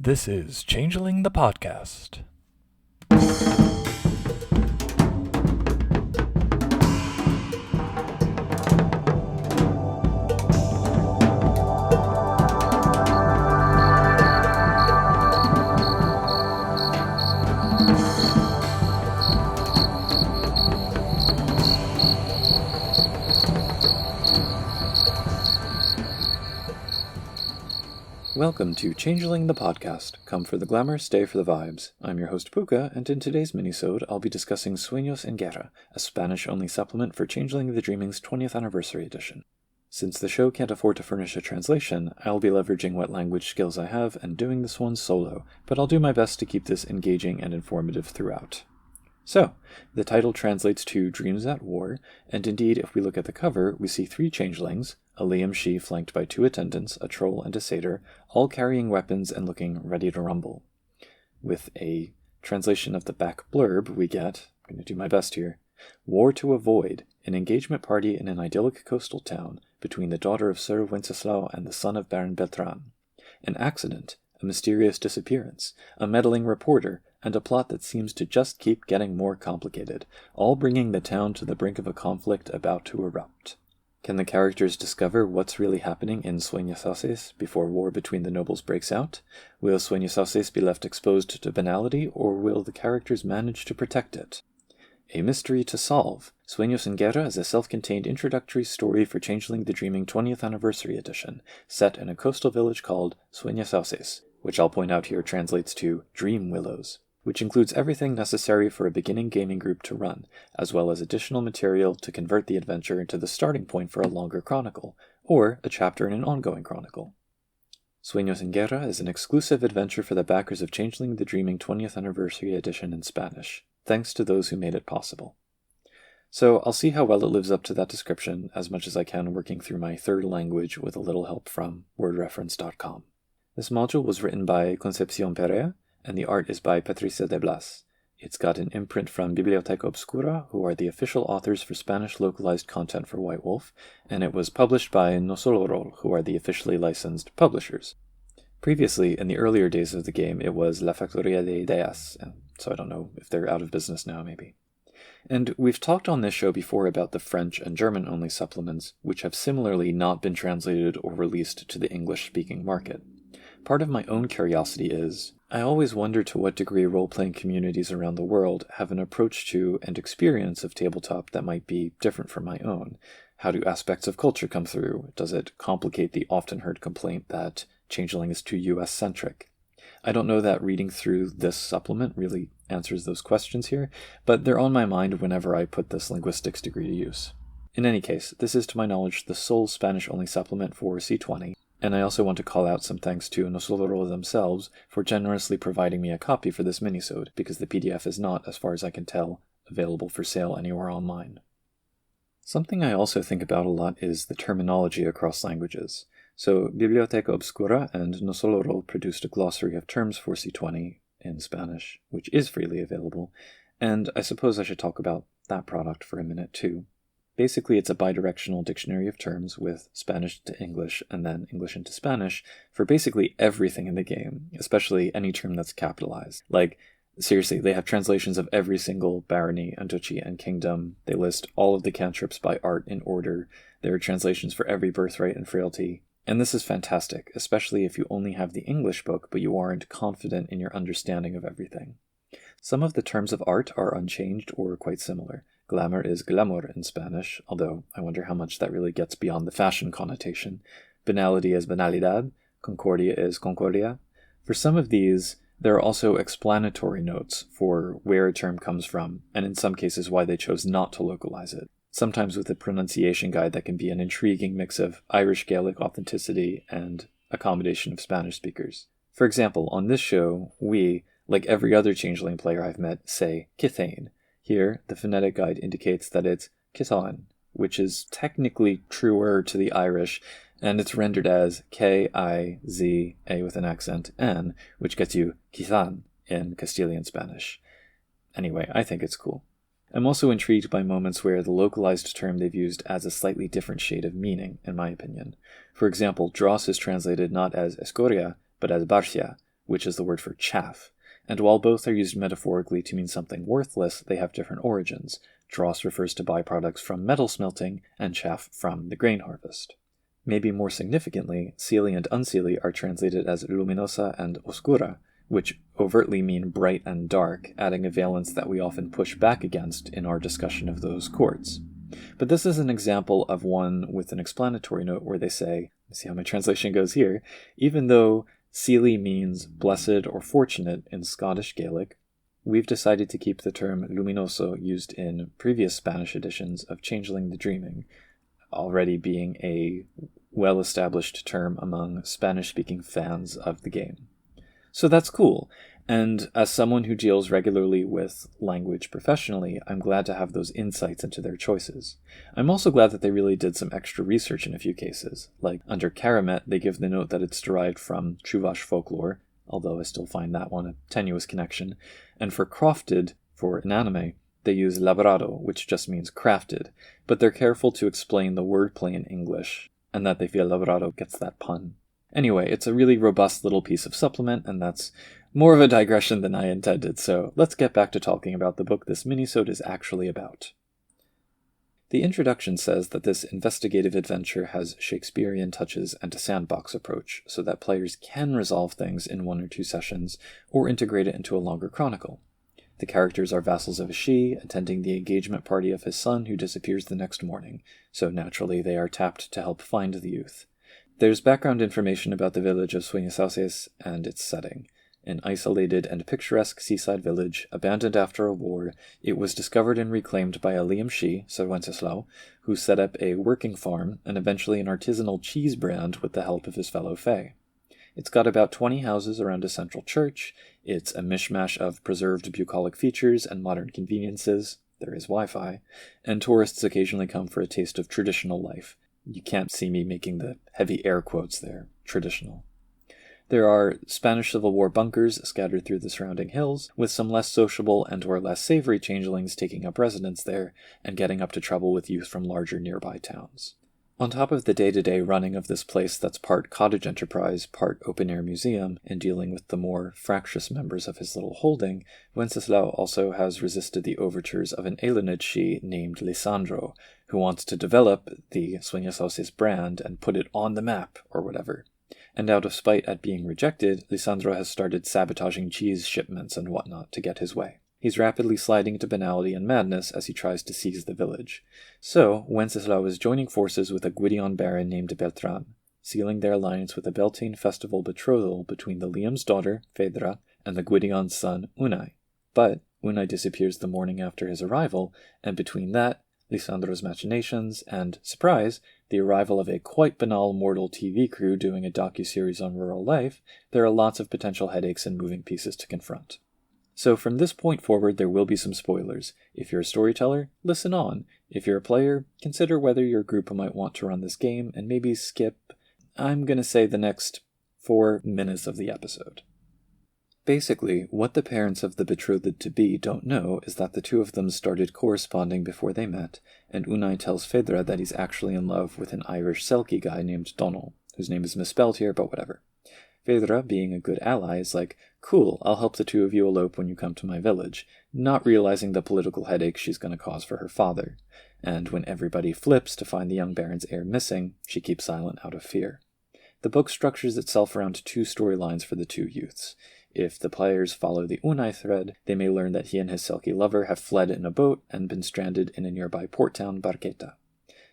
This is Changeling the Podcast. Welcome to Changeling the Podcast. Come for the glamour, stay for the vibes. I'm your host Pooka, and in today's minisode, I'll be discussing Sueños and Guerra, a Spanish-only supplement for Changeling the Dreaming's 20th Anniversary Edition. Since the show can't afford to furnish a translation, I'll be leveraging what language skills I have and doing this one solo, but I'll do my best to keep this engaging and informative throughout. So, the title translates to Dreams at War, and indeed, if we look at the cover, we see three changelings, a Liam She flanked by two attendants, a troll and a satyr, all carrying weapons and looking ready to rumble. With a translation of the back blurb, we get, I'm going to do my best here, War to avoid, an engagement party in an idyllic coastal town between the daughter of Sir Wenceslao and the son of Baron Beltran. An accident, a mysterious disappearance, a meddling reporter, and a plot that seems to just keep getting more complicated, all bringing the town to the brink of a conflict about to erupt. Can the characters discover what's really happening in Sueños before war between the nobles breaks out? Will Sueños be left exposed to banality, or will the characters manage to protect it? A mystery to solve. Sueños and Guerra is a self-contained introductory story for Changeling the Dreaming 20th Anniversary Edition, set in a coastal village called Sueños, which I'll point out here translates to Dream Willows, which includes everything necessary for a beginning gaming group to run, as well as additional material to convert the adventure into the starting point for a longer chronicle, or a chapter in an ongoing chronicle. Sueños en Guerra is an exclusive adventure for the backers of Changeling the Dreaming 20th Anniversary Edition in Spanish, thanks to those who made it possible. So I'll see how well it lives up to that description, as much as I can working through my third language with a little help from WordReference.com. This module was written by Concepcion Perea, and the art is by Patricia de Blas. It's got an imprint from Biblioteca Obscura, who are the official authors for Spanish localized content for White Wolf, and it was published by Nosolorol, who are the officially licensed publishers. Previously, in the earlier days of the game, it was La Factoría de Ideas, so I don't know if they're out of business now, maybe. And we've talked on this show before about the French and German-only supplements, which have similarly not been translated or released to the English-speaking market. Part of my own curiosity is, I always wonder to what degree role-playing communities around the world have an approach to and experience of tabletop that might be different from my own. How do aspects of culture come through? Does it complicate the often-heard complaint that Changeling is too US-centric? I don't know that reading through this supplement really answers those questions here, but they're on my mind whenever I put this linguistics degree to use. In any case, this is to my knowledge the sole Spanish-only supplement for C20, and I also want to call out some thanks to Nosolorol themselves for generously providing me a copy for this minisode, because the PDF is not, as far as I can tell, available for sale anywhere online. Something I also think about a lot is the terminology across languages. So Biblioteca Obscura and Nosolorol produced a glossary of terms for C20 in Spanish, which is freely available, and I suppose I should talk about that product for a minute too. Basically, it's a bidirectional dictionary of terms with Spanish to English and then English into Spanish for basically everything in the game, especially any term that's capitalized. Like, seriously, they have translations of every single barony and duchy and kingdom. They list all of the cantrips by art in order. There are translations for every birthright and frailty. And this is fantastic, especially if you only have the English book but you aren't confident in your understanding of everything. Some of the terms of art are unchanged or quite similar. Glamour is glamour in Spanish, although I wonder how much that really gets beyond the fashion connotation. Banality is banalidad. Concordia is concordia. For some of these, there are also explanatory notes for where a term comes from, and in some cases why they chose not to localize it. Sometimes with a pronunciation guide that can be an intriguing mix of Irish Gaelic authenticity and accommodation of Spanish speakers. For example, on this show, we, like every other Changeling player I've met, say Kithane. Here, the phonetic guide indicates that it's Kithain, which is technically truer to the Irish, and it's rendered as K-I-Z-A with an accent, N, which gets you Kithan in Castilian Spanish. Anyway, I think it's cool. I'm also intrigued by moments where the localized term they've used adds a slightly different shade of meaning, in my opinion. For example, dross is translated not as escoria, but as barcia, which is the word for chaff, and while both are used metaphorically to mean something worthless, they have different origins. Dross refers to byproducts from metal smelting, and chaff from the grain harvest. Maybe more significantly, Seelie and Unseelie are translated as luminosa and oscura, which overtly mean bright and dark, adding a valence that we often push back against in our discussion of those chords. But this is an example of one with an explanatory note where they say, see how my translation goes here, even though Seelie means blessed or fortunate in Scottish Gaelic, we've decided to keep the term luminoso used in previous Spanish editions of Changeling the Dreaming, already being a well-established term among Spanish-speaking fans of the game. So that's cool, and as someone who deals regularly with language professionally, I'm glad to have those insights into their choices. I'm also glad that they really did some extra research in a few cases, like under Karamet they give the note that it's derived from Chuvash folklore, although I still find that one a tenuous connection, and for crofted, for an anime, they use labrado, which just means crafted, but they're careful to explain the wordplay in English, and that they feel labrado gets that pun. Anyway, it's a really robust little piece of supplement, and that's more of a digression than I intended, so let's get back to talking about the book this minisode is actually about. The introduction says that this investigative adventure has Shakespearean touches and a sandbox approach, so that players can resolve things in 1 or 2 sessions, or integrate it into a longer chronicle. The characters are vassals of a Shi, attending the engagement party of his son who disappears the next morning, so naturally they are tapped to help find the youth. There's background information about the village of Sueños and its setting. An isolated and picturesque seaside village, abandoned after a war, it was discovered and reclaimed by a Liam Shi, Sir Wenceslao, who set up a working farm and eventually an artisanal cheese brand with the help of his fellow Fae. It's got about 20 houses around a central church, it's a mishmash of preserved bucolic features and modern conveniences, there is Wi-Fi, and tourists occasionally come for a taste of traditional life. You can't see me making the heavy air quotes there, traditional. There are Spanish Civil War bunkers scattered through the surrounding hills, with some less sociable and or less savory changelings taking up residence there and getting up to trouble with youth from larger nearby towns. On top of the day-to-day running of this place that's part cottage enterprise, part open-air museum, and dealing with the more fractious members of his little holding, Wenceslao also has resisted the overtures of an alienage Shi named Lisandro, who wants to develop the Sueños brand and put it on the map, or whatever. And out of spite at being rejected, Lisandro has started sabotaging cheese shipments and whatnot to get his way. He's rapidly sliding into banality and madness as he tries to seize the village. So, Wenceslao is joining forces with a Gwydion baron named Beltran, sealing their alliance with a Beltane festival betrothal between the Liam's daughter, Phaedra, and the Gwydion's son, Unai. But Unai disappears the morning after his arrival, and between that, Lisandro's machinations, and, surprise, the arrival of a quite banal mortal TV crew doing a docuseries on rural life, there are lots of potential headaches and moving pieces to confront. So from this point forward, there will be some spoilers. If you're a storyteller, listen on. If you're a player, consider whether your group might want to run this game, and maybe skip, I'm going to say, the next 4 minutes of the episode. Basically, what the parents of the betrothed-to-be don't know is that the two of them started corresponding before they met, and Unai tells Phaedra that he's actually in love with an Irish Selkie guy named Donal, whose name is misspelled here, but whatever. Phaedra, being a good ally, is like, cool, I'll help the two of you elope when you come to my village, not realizing the political headache she's going to cause for her father. And when everybody flips to find the young baron's heir missing, she keeps silent out of fear. The book structures itself around 2 storylines for the 2 youths. If the players follow the Unai thread, they may learn that he and his Selkie lover have fled in a boat and been stranded in a nearby port town, Barqueta.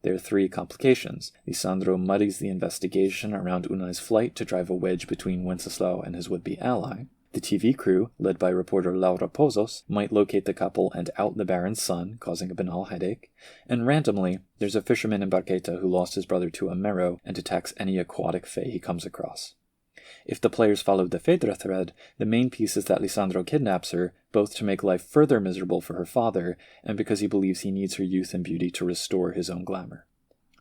There are 3 complications. Lisandro muddies the investigation around Unai's flight to drive a wedge between Wenceslao and his would-be ally. The TV crew, led by reporter Laura Pozos, might locate the couple and out the Baron's son, causing a banal headache. And randomly, there's a fisherman in Barqueta who lost his brother to a Mero and attacks any aquatic fae he comes across. If the players followed the Phaedra thread, the main piece is that Lisandro kidnaps her, both to make life further miserable for her father, and because he believes he needs her youth and beauty to restore his own glamour.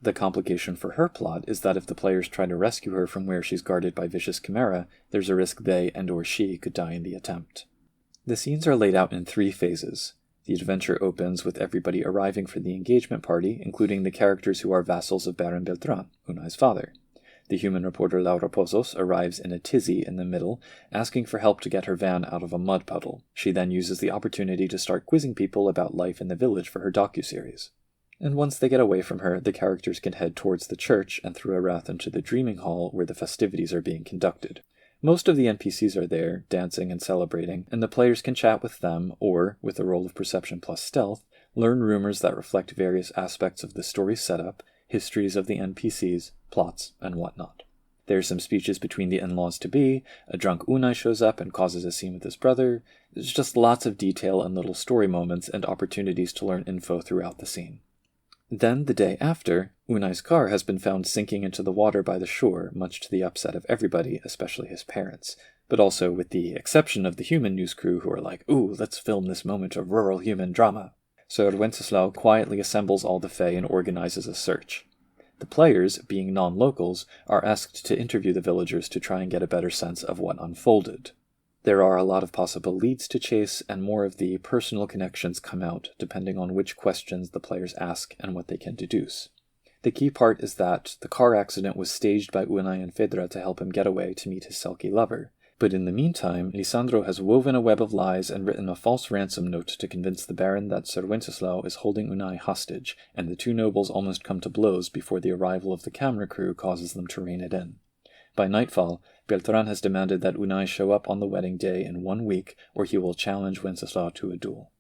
The complication for her plot is that if the players try to rescue her from where she's guarded by vicious chimera, there's a risk they and or she could die in the attempt. The scenes are laid out in 3 phases. The adventure opens with everybody arriving for the engagement party, including the characters who are vassals of Baron Beltran, Unai's father. The human reporter Laura Pozos arrives in a tizzy in the middle, asking for help to get her van out of a mud puddle. She then uses the opportunity to start quizzing people about life in the village for her docuseries. And once they get away from her, the characters can head towards the church and through a rath into the dreaming hall where the festivities are being conducted. Most of the NPCs are there, dancing and celebrating, and the players can chat with them, or, with the roll of perception plus stealth, learn rumors that reflect various aspects of the story setup, histories of the NPCs, plots, and whatnot. There are some speeches between the in-laws-to-be, a drunk Unai shows up and causes a scene with his brother. There's just lots of detail and little story moments and opportunities to learn info throughout the scene. Then, the day after, Unai's car has been found sinking into the water by the shore, much to the upset of everybody, especially his parents, but also with the exception of the human news crew who are like, "Ooh, let's film this moment of rural human drama." So Wenceslao quietly assembles all the Fae and organizes a search. The players, being non-locals, are asked to interview the villagers to try and get a better sense of what unfolded. There are a lot of possible leads to chase, and more of the personal connections come out, depending on which questions the players ask and what they can deduce. The key part is that the car accident was staged by Unai and Fedra to help him get away to meet his Selkie lover. But in the meantime, Lisandro has woven a web of lies and written a false ransom note to convince the Baron that Sir Wenceslao is holding Unai hostage, and the two nobles almost come to blows before the arrival of the camera crew causes them to rein it in. By nightfall, Beltran has demanded that Unai show up on the wedding day in 1 week, or he will challenge Wenceslao to a duel.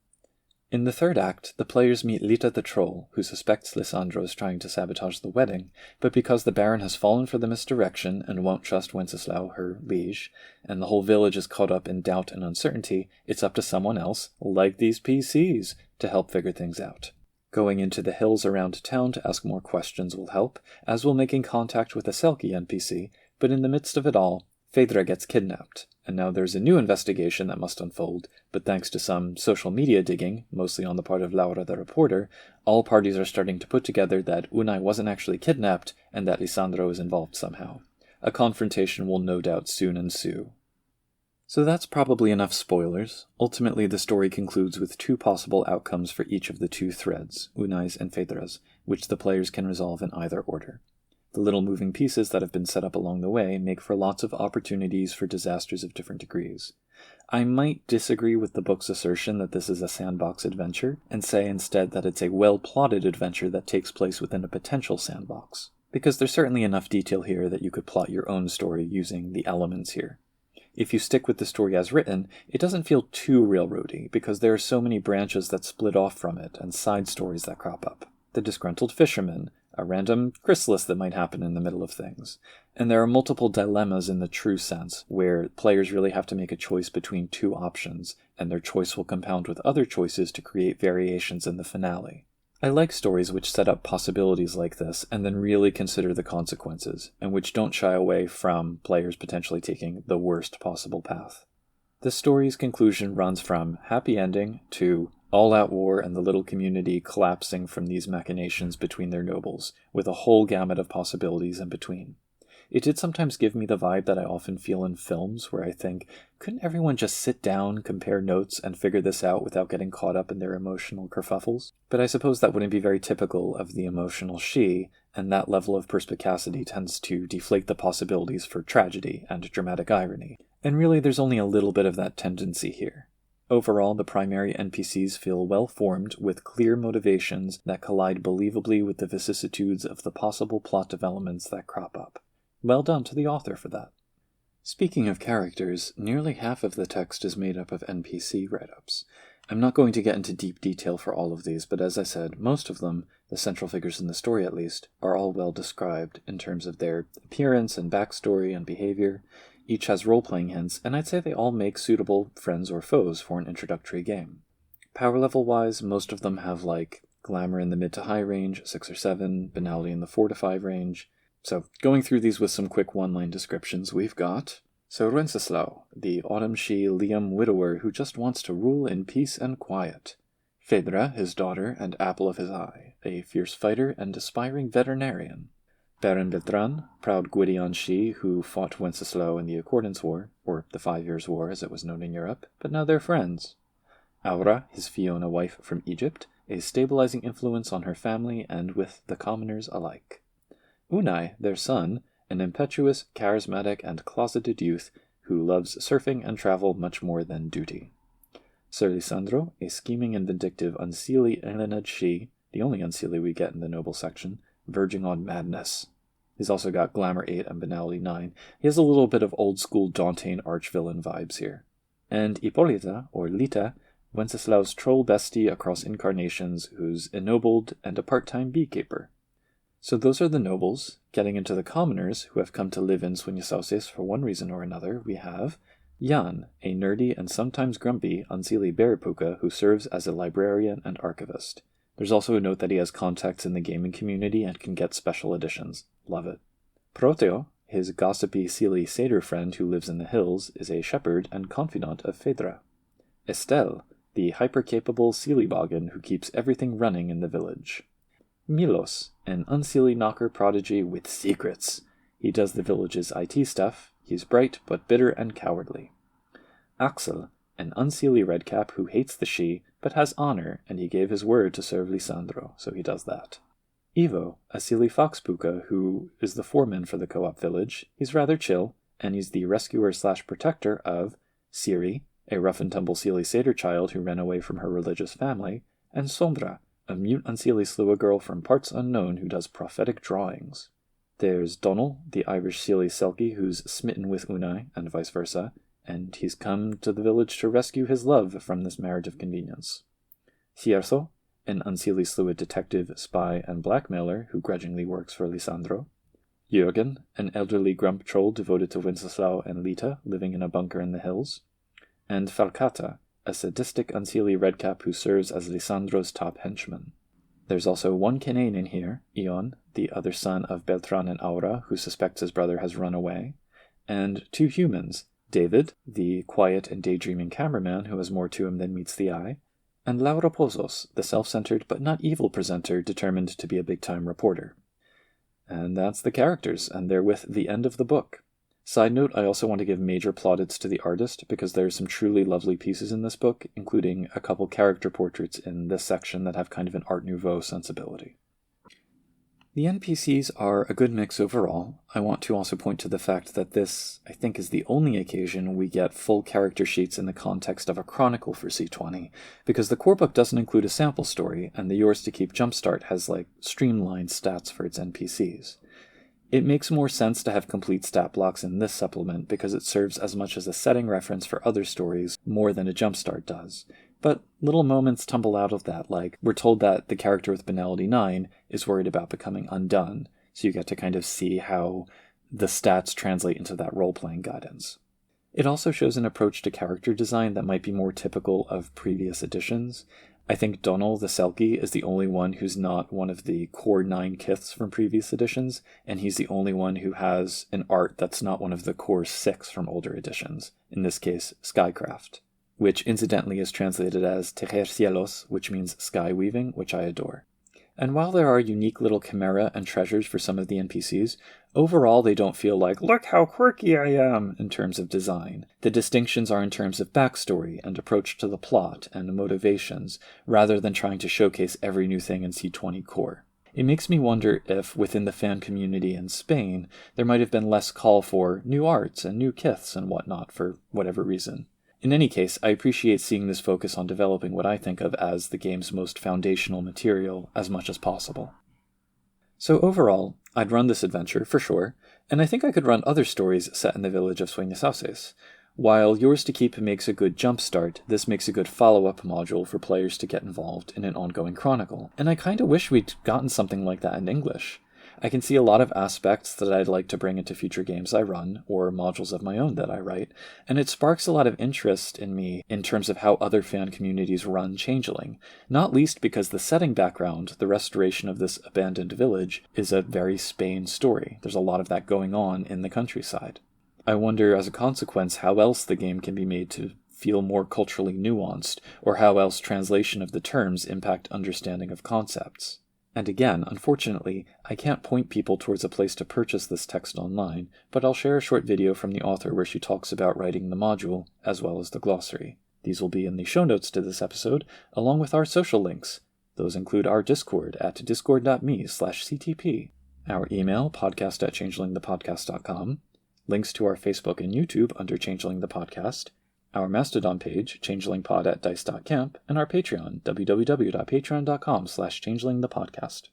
In the third act, the players meet Lita the Troll, who suspects Lisandro is trying to sabotage the wedding, but because the Baron has fallen for the misdirection and won't trust Wenceslao, her liege, and the whole village is caught up in doubt and uncertainty, it's up to someone else, like these PCs, to help figure things out. Going into the hills around town to ask more questions will help, as will making contact with a Selkie NPC, but in the midst of it all, Fedra gets kidnapped, and now there's a new investigation that must unfold, but thanks to some social media digging, mostly on the part of Laura the reporter, all parties are starting to put together that Unai wasn't actually kidnapped, and that Lisandro is involved somehow. A confrontation will no doubt soon ensue. So that's probably enough spoilers. Ultimately, the story concludes with 2 possible outcomes for each of the 2 threads, Unai's and Fedra's, which the players can resolve in either order. The little moving pieces that have been set up along the way make for lots of opportunities for disasters of different degrees. I might disagree with the book's assertion that this is a sandbox adventure, and say instead that it's a well-plotted adventure that takes place within a potential sandbox, because there's certainly enough detail here that you could plot your own story using the elements here. If you stick with the story as written, it doesn't feel too railroady, because there are so many branches that split off from it and side stories that crop up. The disgruntled fisherman, a random chrysalis that might happen in the middle of things. And there are multiple dilemmas in the true sense, where players really have to make a choice between 2 options, and their choice will compound with other choices to create variations in the finale. I like stories which set up possibilities like this, and then really consider the consequences, and which don't shy away from players potentially taking the worst possible path. The story's conclusion runs from happy ending to all-out war and the little community collapsing from these machinations between their nobles, with a whole gamut of possibilities in between. It did sometimes give me the vibe that I often feel in films, where I think, couldn't everyone just sit down, compare notes, and figure this out without getting caught up in their emotional kerfuffles? But I suppose that wouldn't be very typical of the emotional she, and that level of perspicacity tends to deflate the possibilities for tragedy and dramatic irony. And really, there's only a little bit of that tendency here. Overall, the primary NPCs feel well-formed, with clear motivations that collide believably with the vicissitudes of the possible plot developments that crop up. Well done to the author for that. Speaking of characters, nearly half of the text is made up of NPC write-ups. I'm not going to get into deep detail for all of these, but as I said, most of them, the central figures in the story at least, are all well described in terms of their appearance and backstory and behavior. Each has role-playing hints, and I'd say they all make suitable friends or foes for an introductory game. Power level-wise, most of them have glamour in the mid to high range, 6 or 7, banality in the 4 to 5 range. So, going through these with some quick one-line descriptions, we've got Sir Wenceslao, the autumn-she Liam widower who just wants to rule in peace and quiet. Fedra, his daughter and apple of his eye, a fierce fighter and aspiring veterinarian. Baron Beltran, proud Gwydion-she who fought Wenceslao in the Accordance War, or the 5 Years' War as it was known in Europe, but now they're friends. Aura, his Fiona wife from Egypt, a stabilizing influence on her family and with the commoners alike. Unai, their son, an impetuous, charismatic, and closeted youth who loves surfing and travel much more than duty. Sir Lisandro, a scheming and vindictive unseelie Elened she, the only unseelie we get in the noble section, verging on madness. He's also got Glamour 8 and Banality 9. He has a little bit of old-school Dantean arch-villain vibes here. And Hippolyta, or Lita, Wenceslaus troll bestie across incarnations who's ennobled and a part-time beekeeper. So those are the nobles. Getting into the commoners who have come to live in Sueños for one reason or another, we have Jan, a nerdy and sometimes grumpy unseelie bear Pooka who serves as a librarian and archivist. There's also a note that he has contacts in the gaming community and can get special editions. Love it. Proteo, his gossipy seelie satyr friend who lives in the hills, is a shepherd and confidant of Phaedra. Estelle, the hyper-capable seelie boggin who keeps everything running in the village. Milos, an unseelie knocker prodigy with secrets. He does the village's IT stuff. He's bright but bitter and cowardly. Axel, an unseelie redcap who hates the she but has honor, and he gave his word to serve Lisandro, so he does that. Ivo, a seelie fox Pooka who is the foreman for the co-op village. He's rather chill, and he's the rescuer/protector of Siri, a rough-and-tumble seelie satyr child who ran away from her religious family, and Sombra, a mute unseelie slua girl from parts unknown who does prophetic drawings. There's Donal, the Irish seelie selkie who's smitten with Unai, and vice versa, and he's come to the village to rescue his love from this marriage of convenience. Cierzo, an unseelie slua detective, spy, and blackmailer who grudgingly works for Lisandro. Jürgen, an elderly grump troll devoted to Wenceslao and Lita, living in a bunker in the hills. And Falcata, a sadistic unseelie redcap who serves as Lisandro's top henchman. There's also one Canaan in here, Ion, the other son of Beltran and Aura, who suspects his brother has run away, and two humans, David, the quiet and daydreaming cameraman who has more to him than meets the eye, and Laura Pozos, the self-centered but not evil presenter determined to be a big-time reporter. And that's the characters, and they're with the end of the book. Side note, I also want to give major plaudits to the artist because there are some truly lovely pieces in this book, including a couple character portraits in this section that have kind of an Art Nouveau sensibility. The NPCs are a good mix overall. I want to also point to the fact that this, I think, is the only occasion we get full character sheets in the context of a chronicle for C20, because the core book doesn't include a sample story, and the Yours to Keep Jumpstart has, streamlined stats for its NPCs. It makes more sense to have complete stat blocks in this supplement because it serves as much as a setting reference for other stories more than a Jumpstart does. But little moments tumble out of that, like we're told that the character with Banality 9 is worried about becoming undone, so you get to kind of see how the stats translate into that role-playing guidance. It also shows an approach to character design that might be more typical of previous editions. I think Donal the Selkie is the only one who's not one of the core 9 kiths from previous editions, and he's the only one who has an art that's not one of the core 6 from older editions, in this case, Skycraft, which incidentally is translated as Tejer Cielos, which means sky weaving, which I adore. And while there are unique little chimera and treasures for some of the NPCs, overall they don't feel like, look how quirky I am, in terms of design. The distinctions are in terms of backstory and approach to the plot and motivations, rather than trying to showcase every new thing in C20 core. It makes me wonder if, within the fan community in Spain, there might have been less call for new arts and new kiths and whatnot for whatever reason. In any case, I appreciate seeing this focus on developing what I think of as the game's most foundational material as much as possible. So overall, I'd run this adventure, for sure, and I think I could run other stories set in the village of Sueños. While Yours to Keep makes a good jumpstart, this makes a good follow-up module for players to get involved in an ongoing chronicle, and I kinda wish we'd gotten something like that in English. I can see a lot of aspects that I'd like to bring into future games I run, or modules of my own that I write, and it sparks a lot of interest in me in terms of how other fan communities run Changeling, not least because the setting background, the restoration of this abandoned village, is a very Spain story. There's a lot of that going on in the countryside. I wonder, as a consequence, how else the game can be made to feel more culturally nuanced, or how else translation of the terms impact understanding of concepts. And again, unfortunately, I can't point people towards a place to purchase this text online, but I'll share a short video from the author where she talks about writing the module, as well as the glossary. These will be in the show notes to this episode, along with our social links. Those include our Discord at discord.me/ctp. our email, podcast@changelingthepodcast.com, links to our Facebook and YouTube under Changeling the Podcast, our Mastodon page, changelingpod@dice.camp, and our Patreon, www.patreon.com/changelingthepodcast.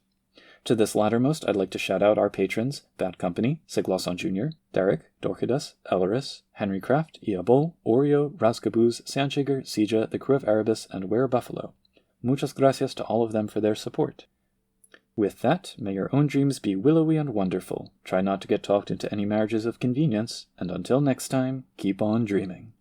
To this lattermost, I'd like to shout out our patrons, Bad Company, Siglason Jr., Derek, Dorkidas, Elleris, Henry Craft, Iabol, Oreo, Raskabooz, Sanchiger, Sija, the Crew of Erebus, and Were Buffalo. Muchas gracias to all of them for their support. With that, may your own dreams be willowy and wonderful. Try not to get talked into any marriages of convenience, and until next time, keep on dreaming.